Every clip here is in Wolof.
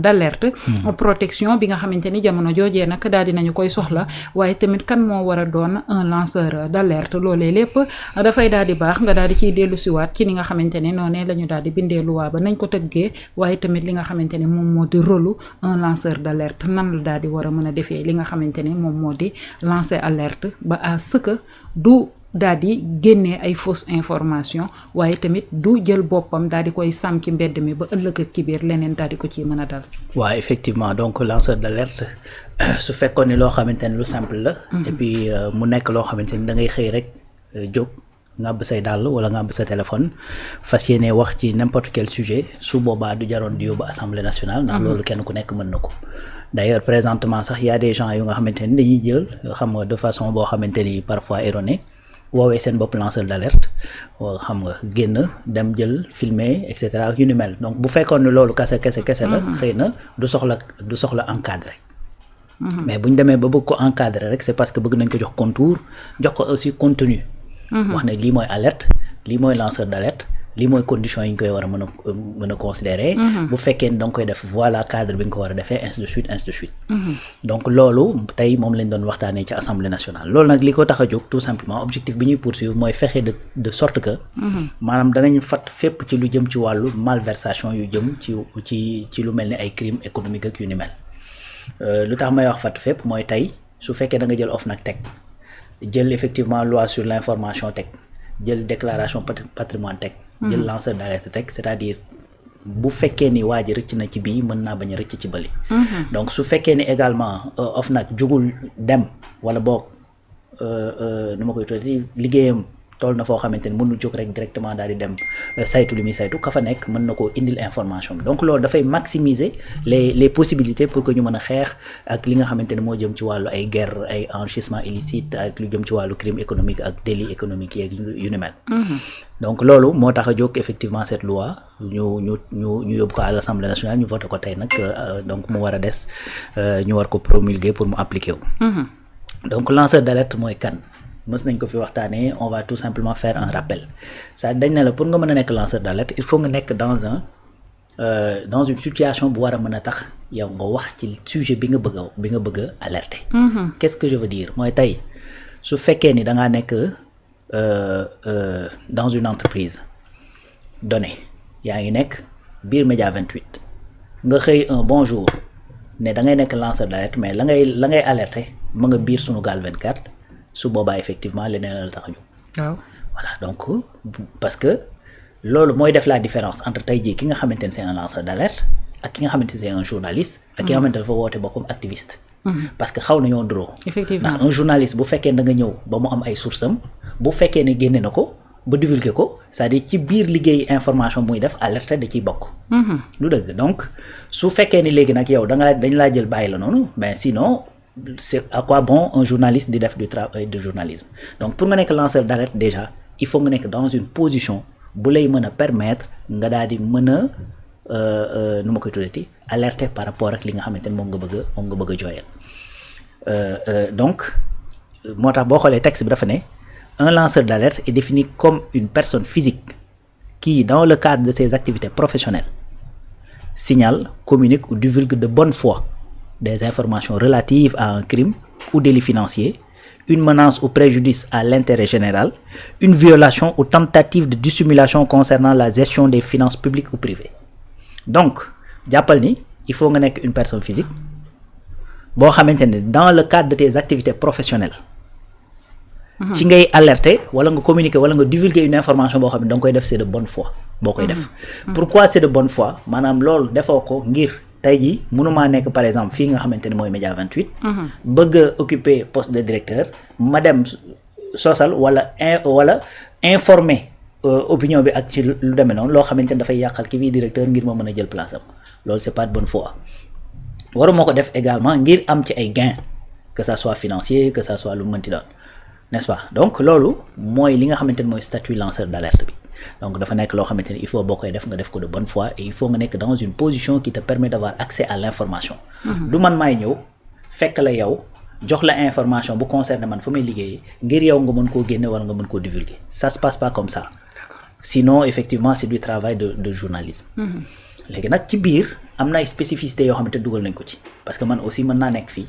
d'alerte protection bi nga xamante ni jamono joojee nag daal dinañu koy soxla waaye tamit kan moo war a doon un lanceur d'alerte loolee lépp dafay daal di baax nga daal di ciy dellu siwaat ci ni nga xamante ne noonee la ñu daal di bindee loi ba nañ ko tëggee waaye tamit li nga xamante ne moom moo di rôlu un lanceur d'alerte nan la daal di war a mën a defee li nga xamante ne moom moo di lancer alerte ba à ce que du daal di génnee ay fausse information waaye tamit du jël boppam daal di koy sàmm ci mbedd mi ba ëllëg ak ki biir leneen daal di ko ciy mën a dal. waaw effectivement donc lanceur d'alerte su fekkoon ni loo xamante ne lu simple la. et puis mu nekk loo xamante ni da ngay xëy rek jóg ngàbb say dàll wala ngàbb sa téléphone fas yéene wax ci n'importe quel sujet su boobaa du jaroon di yóbbu assemblée nationale. ndax loolu kenn ku nekk mën na ko. d'ailleurs présentement sax y a des gens yu nga xamante ni dañuy jël xam nga de façon boo xamante ni parfois erronée. woowee seen bopp lanceur d'alerte xam nga génn dem jël filmer et cetera ak yu ni mel donc bu fekkoon ne loolu kese la xëy na du soxla encadré mais bu ñu demee ba bëgg ko encadrer rek c'est parce que bëgg nañ ko jox contour jox ko aussi contenu wax ne lii mooy alerte lii mooy lanceur d'alerte lii mooy condition yi ñu koy war a mën a considérer bu fekkee ni da nga koy def voilà cadre bi nga ko war a defee ainsi de suite donc loolu tey moom lañ doon waxtaanee ci assemblée nationale loolu nag li ko tax a jóg tout simplement objectif bi ñuy poursuivre mooy fexe de sorte que maanaam danañ fat fépp ci lu jëm ci wàllu malversation yu jëm ci lu mel ni ay crimes économiques ak yu ni mel lu tax may wax fat fépp mooy tey su fekkee da nga jël OFNAC teg jël effectivement loi sur l'information teg jël déclaration patrimoine teg jël lanceur d'alerte teg c'est-à-dire bu fekkee ni waa ji rëcc na ci bii mën naa bañ a rëcc ci bëli donc su fekkee ni également OFNAC jugul dem wala boog nu ma koy tuddee liggéeyam toll na foo xamante ni mënul jóg rek directement daal di dem saytu li muy saytu ka fa nekk mën na koo indil information bi donc loolu dafay maximiser les possibilités pour que ñu mën a xeex ak li nga xamante ne moo jëm ci wàllu ay guerre ay enrichissement illicite ak lu jëm ci wàllu crime économique ak délit économique yeeg yu ni mel donc loolu moo tax a jóg effectivement cette loi ñu yóbbu ko à l'Assemblée nationale ñu voté ko tey nag donc mu war a des ñu war ko promulguer pour mu appliquer wu donc lanceur d'alerte mooy kan mës nañ ko fi waxtaanee on va tout simplement faire un rappel ça dañ ne la pour nga mën a nekk lanceur d'alerte il faut nga nekk dans une situation bu war a mën a tax yow nga wax ci sujet bi nga bëgg a alerter qu'est-ce que je veux dire mooy tey su fekkee ni da ngaa nekk dans une entreprise donnée yaa ngi nekk biir Média 28 nga xëy un bon jour ne da ngay nekk lanceur d'alerte mais la ngay alerter ma nga biir Sunugal 24 su boobaa effectivement leneen la tax a jóg. waaw voilà donc parce que loolu mooy def la différence entre tey jii ki nga xamante ne c'est un lanceur d'alerte ak ki nga xamante ne c'est un journaliste. ak ki nga xamante ne dafa woote boppam activiste. parce que xaw nañoo nduroo. effectivement ndax un journaliste bu fekkee da nga ñëw ba mu am ay sources am bu fekkee ne génne na ko ba divulguer ko c'est-à-dire ci biir liggéey information muy def alerte da ciy bokk. lu dëgg donc su fekkee ni léegi nag yow dañ laa jël bàyyi la noonu mais sinon. C'est à quoi bon un journaliste di def du travail de journalisme donc pour nga nekk lanceur d'alerte déjà il faut nga nekk dans une position bu lay mën a permettre nga daal di mën a nu ma koy tuddati alerter par rapport ak li nga xamante ne moom nga bëgg a jooyal donc moo tax boo xoolee texte bi dafa ne un lanceur d'alerte est défini comme une personne physique qui dans le cadre de ses activités professionnelles signale communique ou divulgue de bonne foi des informations relatives à un crime ou délit financier, une menace ou préjudice à l'intérêt général, une violation ou tentative de dissimulation concernant la gestion des finances publiques ou privées. Donc, jàppal ni il faut nga nekk une personne physique boo xamante ne dans le cadre de tes activités professionnelles ci ngay alerter wala nga communiquer wala nga divulguer une information boo xam ne da nga koy def c'est de bonne foi boo koy def. Pourquoi c'est de bonne foi maanaam loolu defoo ko ngir tey jii mënumaa nekk par exemple fii nga xamante ne mooy Média 28. bëgg a occuper poste de directeur ma dem sosal wala informer opinion bi ak ci lu demee noonu loo xamante ne dafay yàqal ki bii directeur ngir ma mën a jël place am loolu c'est pas de bonne foi. waruma ko def également ngir am ci ay gains que ça soit financier que ça soit lu mënti doon n'est-ce pas donc loolu mooy li nga xamante ne mooy statut lanceur d'alerte bi. donc dafa nekk loo xamante ne il faut boo koy def nga def ko de bonne foi et il faut nga nekk dans une position qui te permet d'avoir accès à l'information. du man maay ñëw fekk la yow jox la information bu concerne man fa may liggéeyee ngir yow nga mën koo génne wala nga mën koo divulguer ça se passe pas comme ça sinon effectivement c'est du travail de journalisme. léegi nag ci biir am na ay spécificité yoo xamante dugal nañ ko ci parce que man aussi mën naa nekk fii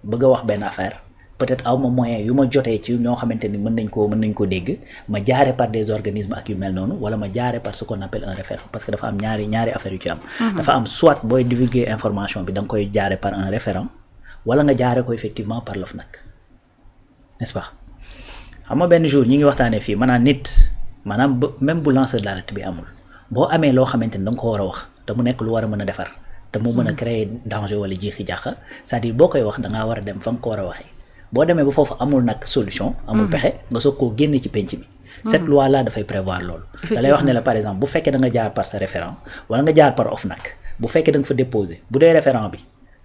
bëgg a wax benn affaire peut-être aw ma moyen yu ma jotee ci ñoo xamante ni mën nañ koo dégg ma jaare par des organismes ak yu mel noonu wala ma jaare par ce qu'on appelle un référent parce que dafa am ñaari affaire yu ci am dafa am soit booy divulguer information bi da nga koy jaare par un référent wala nga jaare ko effectivement par l'OFNAC n'est-ce pas xam nga benn jour ñi ngi waxtaanee fii maanaam même bu lanceur d'alerte bi amul boo amee loo xamante ni da nga ko war a wax te mu nekk lu war a mën a defar te mu mën a créer danger wala jiixi jàqa c'est-à-dire boo koy wax da ngaa war a dem fa nga ko war a waxee boo demee ba foofu amul nag solution amul pexe nga soog koo génne ci penc mi cette loi là dafay prévoir loolu da lay wax ne la par exemple bu fekkee da nga jaar par sa référent wala nga jaar par OFNAC bu fekkee da nga fa déposer bu dee référent bi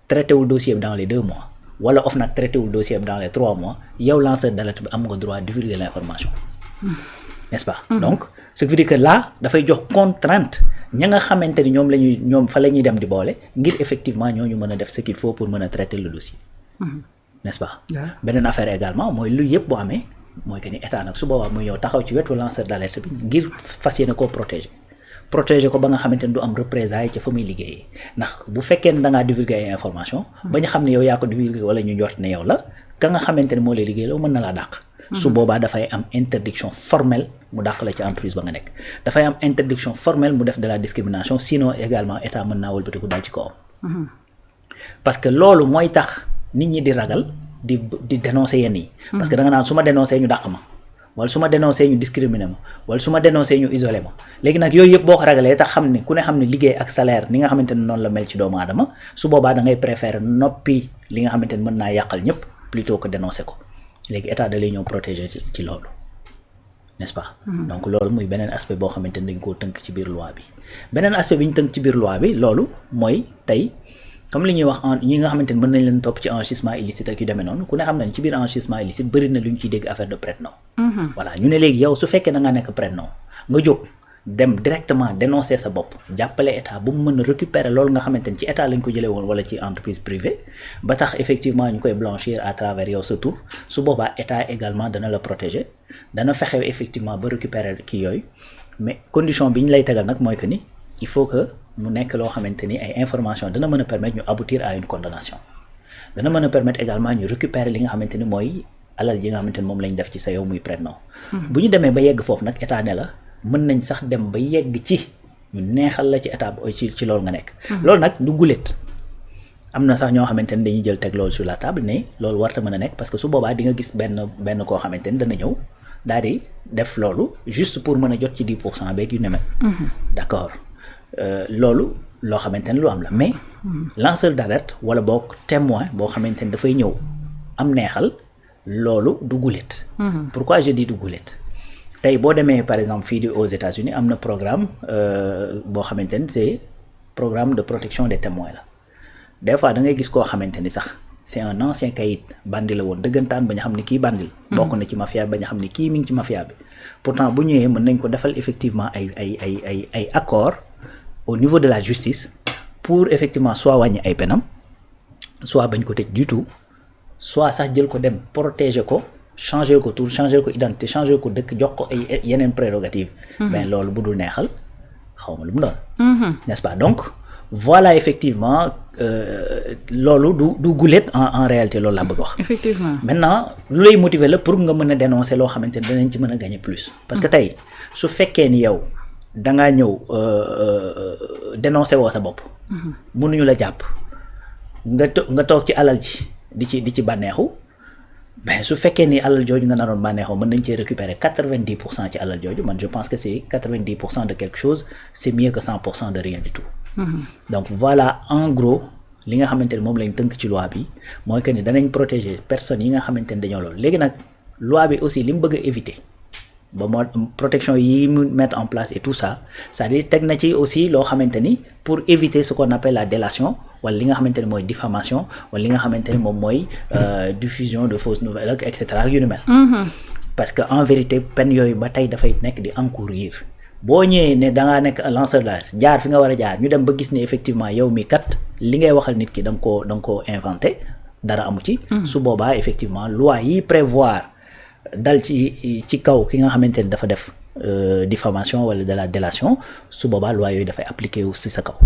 traité wul dossier bi dans les 2 mois wala OFNAC traité wul dossier bi dans les 3 mois yow lanceur d'alerte bi am nga droit divulguer l'information n'est-ce pas donc ce qui veut dire que là dafay jox contrainte ña nga xamante ni ñoom fa la ñuy dem di boole ngir effectivement ñooñu mën a def ce qu'il faut pour mën a traiter le dossier n'est-ce pas beneen affaire également mooy lu yëpp bu amee mooy que ni état nag su boobaa muy ñëw taxaw ci wetu lanceur d'alerte bi ngir fas yéene koo protéger ko ba nga xamante ni du am représailles ca fa muy liggéeyee ndax bu fekkee ne da ngaa divulguer ay information ba ñu xam ne yow yaa ko divulguer wala ñu njort ne yow la ka nga xamante ni moo lay liggéey la mën na laa dàq su boobaa dafay am interdiction formelle mu dàq la ci entreprise ba nga nekk dafay am interdiction formelle mu def de la discrimination sinon également état mën naa wëlbatiku dal ci kawam parce que loolu mooy tax nit ñi di ragal di dénoncer yenn yi parce que da nga naan su ma dénoncer ñu dàq ma wala su ma dénoncer ñu discriminer ma wala su ma dénoncer ñu isoler ma léegi nag yooyu yëpp boo ko ragalee tax xam ne ku ne xam ne liggéey ak salaire ni nga xamante ne noonu la mel ci doomu aadama su boobaa da ngay préférer noppi li nga xamante ne mën naa yàqal ñëpp plutôt que dénoncer ko léegi état da lay ñëw protéger ci loolu n'est-ce pas donc loolu muy beneen aspect boo xamante ne dañ koo tënk ci biir loi bi beneen aspect bi ñu tënk ci biir loi bi loolu mooy tey comme li ñuy wax ñi nga xamante ne mën nañ leen topp ci enrichissement illicite ak yu demee noonu ku ne xam na ne ci biir enrichissement illicite bëri na lu ñu ciy dégg affaire de prête-nom voilà ñu ne léegi yow su fekkee da nga nekk prête-nom nga jóg dem directement dénoncer sa bopp jàppale état bu mu mën a récupérer loolu nga xamante ni ci état lañ ko jëlee woon wala ci entreprise privée ba tax effectivement ñu koy blanchir à travers yow sa tur su boobaa état également dana la protéger dana fexe effectivement ba récupérer kii yooyu mais condition bi ñu lay tegal nag mooy que ni il faut que mu nekk loo xamante ni ay information dana mën a permettre ñu aboutir à une condamnation dana mën a permettre également ñu récupérer li nga xamante ni mooy alal ji nga xamante ni moom lañ def ci sa yow muy prête-nom bu ñu demee ba yegg foofu nag état ne la mën nañ sax dem ba yegg ci ñu neexal la ci état ci loolu nga nekk loolu nag du guléet am na sax ñoo xamante ni dañuy jël teg loolu sur la table ne loolu warta mën a nekk parce que su boobaa di nga gis benn koo xamante ni dana ñëw daal di def loolu juste pour mën a jot ci 10% beeg yu ne mel d'accord loolu loo xamante ni lu am la mais lanceur d'alerte wala boog témoin boo xamante ni dafay ñëw am neexal loolu du guléet pourquoi je dis du guléet tey boo demee par exemple fii di aux États-Unis am na programme boo xamante ni c'est programme de protection des témoins la des fois da ngay gis koo xamante ni sax c'est un ancien kayit bandi la woon dëggantaan ba ñu xam ne kii bandi la bokk na ci mafia ba ñu xam ne kii mi ngi ci mafia bi pourtant bu ñëwee mën nañ ko defal effectivement ay accord au niveau de la justice pour effectivement soit wàññi ay penam soit bañ ko tëj du tout soit sax jël ko dem protéger ko changer ko tour changer ko identité changer ko dëkk jox ko ay yeneen prérogative ben loolu bu dul neexal xaw ma lu mu doon n'est-ce pas donc voilà effectivement loolu du guléet en réalité loolu laa bëgg wax effectivement maintenant lu lay motiver la pour nga mën a dénoncer loo xamante ne danañ ci mën a gagner plus parce que tey su fekkee ni yow dangaa ñëw dénoncer woo sa bopp mënuñu la jàpp nga toog ci alal ji di ci bànneexu ben su fekkee ni alal jooju nga naroon bànneexoo mën nañ cee récupérer 90% ci alal jooju man je pense que c'est 90% de quelque chose c'est mieux que 100% de rien du tout donc voilà en gros li nga xamante ne moom lañ tënk ci loi bi mooy que ni danañ protéger personnes yi nga xamante ne dañoo loolu léegi nag loi bi aussi li mu bëgg a éviter ba moo protection yi mu mettre en place et tout ça c'est-à-dire teg na ci aussi loo xamante ni pour éviter ce qu'on appelle la délation wala li nga xamante ne mooy diffamation wala li nga xamante ne moom mooy diffusion de fausses nouvelles ak et cetera ak yu ni mel parce que en vérité peine yooyu ba tey dafay nekk di encourir boo ñëwee ne dangaa nekk lanceur d'alerte jaar fi nga war a jaar ñu dem ba gis ne effectivement yow mi kat li ngay waxal nit ki da nga koo inventé dara amu ci su boobaa effectivement loi yi prévoir dal ci kaw ki nga xamante ne dafa def diffamation wala de la délation su boobaa loi yooyu dafay appliqué wu si sa kaw.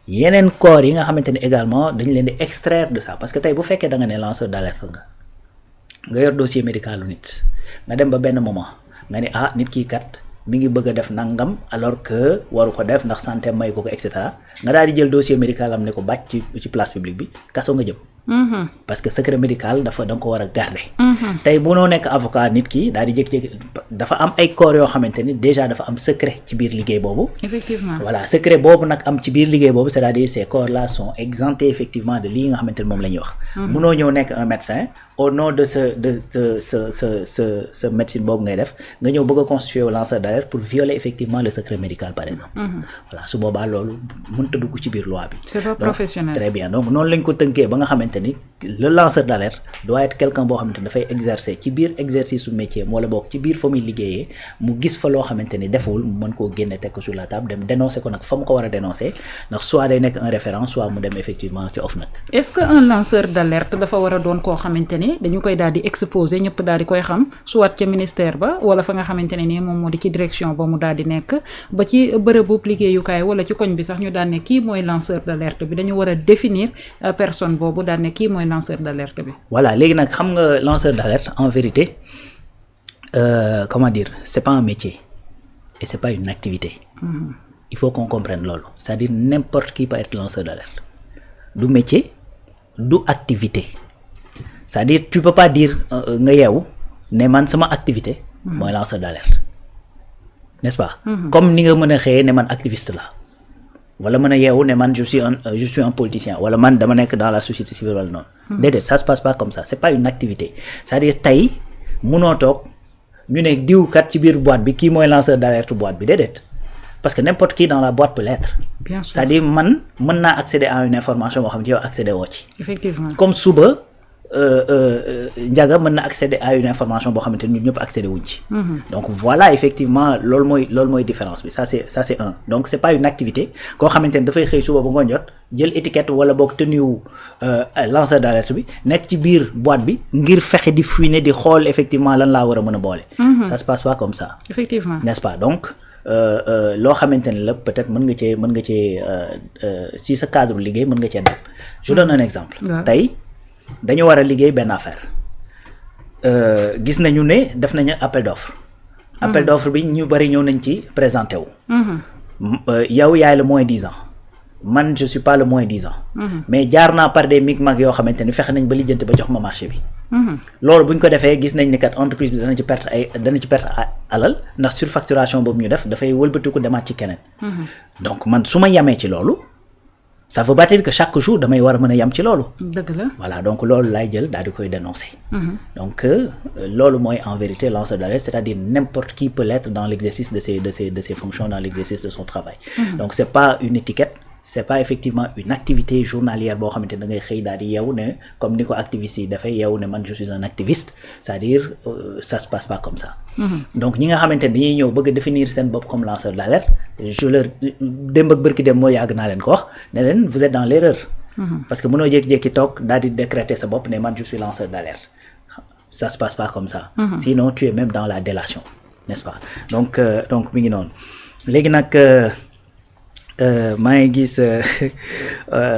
yeneen corps yi nga xamante ni également dañ leen di extraire de ça parce que tey bu fekkee da nga ne lanceur d'alerte nga yor dossier médical nit nga dem ba benn moment nga ne nit kii kat mi ngi bëgg a def nangam alors que waru ko def ndax santé may ko et cetera nga daal di jël dossier médical am ne ko bàcc ci place publique bi kaso nga jëm. parce que secret médical da nga ko war a garder. tey bu noo nekk avocat nit ki daal di jékki-jékki dafa am ay corps yoo xamante ni déjà dafa am secret ci biir liggéey boobu. effectivement voilà secret boobu nag am ci biir liggéey boobu c'est-à-dire ces corps là sont exemptés effectivement de lii nga xamante ni moom la ñuy wax. munoo ñëw nekk un médecin au nom de ce médecine boobu ngay def nga ñëw bëgg a constituer lanceur d'alerte pour violer effectivement le secret médical par exemple. voilà su boobaa loolu mënta dugg ci biir loi bi. c'est pas professionnel. très bien donc noonu lañ ko tënkee ba nga xamante ni le lanceur d'alerte doit être quelqu'un boo xamante ni dafay exercer ci biir exercice su métier wala boog ci biir fa muy liggéeyee mu gis fa loo xamante ni deful mu mën koo génne teg ko sur la table dem dénoncer ko nag fa mu ko war a dénoncer ndax soit day nekk un référent soit mu dem effectivement ci OFNAC. est-ce que un lanceur d'alerte dafa war a doon koo xamante ni dañu koy daal di exposer ñëpp daal di koy xam soit ca ministère ba wala fa nga xamante ne nii moom moo di ci direction ba mu daal di nekk ba ci bërëbu liggéeyukaay wala ci koñ bi sax ñu daan ne kii mooy lanceur d'alerte bi dañu war a définir personne boobu daan ne kii mooy lanceur d'alerte bi. voilà léegi nag xam nga lanceur d'alerte en vérité comment dire c'est pas un métier et c'est pas une activité. Il faut qu'on comprenne loolu c'est-à-dire n'importe qui peut être lanceur d'alerte du métier du activité c'est-à-dire tu peux pas dire nga yeewu ne man sama activité mooy lanceur d'alerte n'est-ce pas. comme ni nga mën a xëyee ne man activiste la wala mën a yeewu ne man je suis un politicien wala man dama nekk dans la société civile wala noonu. déedéet ça se passe pas comme ça c'est pas une activité c'est-à-dire tey munoo toog ñu ne diw kat ci biir boîte bi kii mooy lanceur d'alerte boîte bi déedéet parce que n'importe qui dans la boîte peut l'être. bien sûr c'est-à-dire man mën naa accéder à une information boo xam ne yow accéder woo ci. effectivement comme suba Ndiaga mën na accéder à une information boo xamante ni ñun ñëpp accéder wuñ ci. donc voilà effectivement loolu mooy différence bi ça c'est un donc c'est pas une activité koo xamante ni dafay xëy suba ba ngoon jot jël étiquette wala boog tenue lanceur d'alerte bi nekk ci biir boîte bi ngir fexe di fouiner di xool effectivement lan laa war a mën a boole. ça se passe pas comme ça. effectivement n'est-ce pas donc loo xamante ni la peut-être mën nga cee si sa cadre liggéey mën nga cee dal. je donne un exemple. tey dañu war a liggéey benn affaire gis nañu ne def nañu appel d'offre. appel d'offre bi ñu bari ñëw nañ ci présenté wu. yow yaay le moins 10 ans man je suis pas le moins 10 ans. mais jaar naa par des micmacs yoo xamante ni fexe nañ ba lijjanti ba jox ma marché bi. loolu bu ñu ko defee gis nañ ni kat entreprise bi dana ci perte alal ndax surfacturation boobu ñu def dafay wëlbatiku demaat ci keneen. donc man su ma yamee ci loolu. ça veut pas dire que chaque jour damay war a mën a yam ci loolu. dëgg la voilà donc loolu laay jël daal di koy dénoncer. donc loolu mooy en vérité lanceur d'alerte c'est-à-dire n'importe qui peut l'être dans l'exercice de ses fonctions dans l'exercice de son travail. donc c'est pas une étiquette c'est pas effectivement une activité journalière boo xamante ne da ngay xëy daal di yeewu ne comme ni ko activiste yi dafay yeewu ne man je suis un activiste c'est-à-dire ça se passe pas comme ça. donc ñi nga xamante ne dañuy ñëw bëgg a définir seen bopp comme lanceur d'alerte je leur démb ak bërki dem moo yàgg naa leen ko wax ne leen vous êtes dans l'erreur. parce que mënoo jékki-jékki toog daal di décréter sa bopp ne man je suis lanceur d'alerte ça se passe pas comme ça. sinon tu es même dans la délation n'est-ce pas donc mi ngi noonu léegi nag maa ngi gis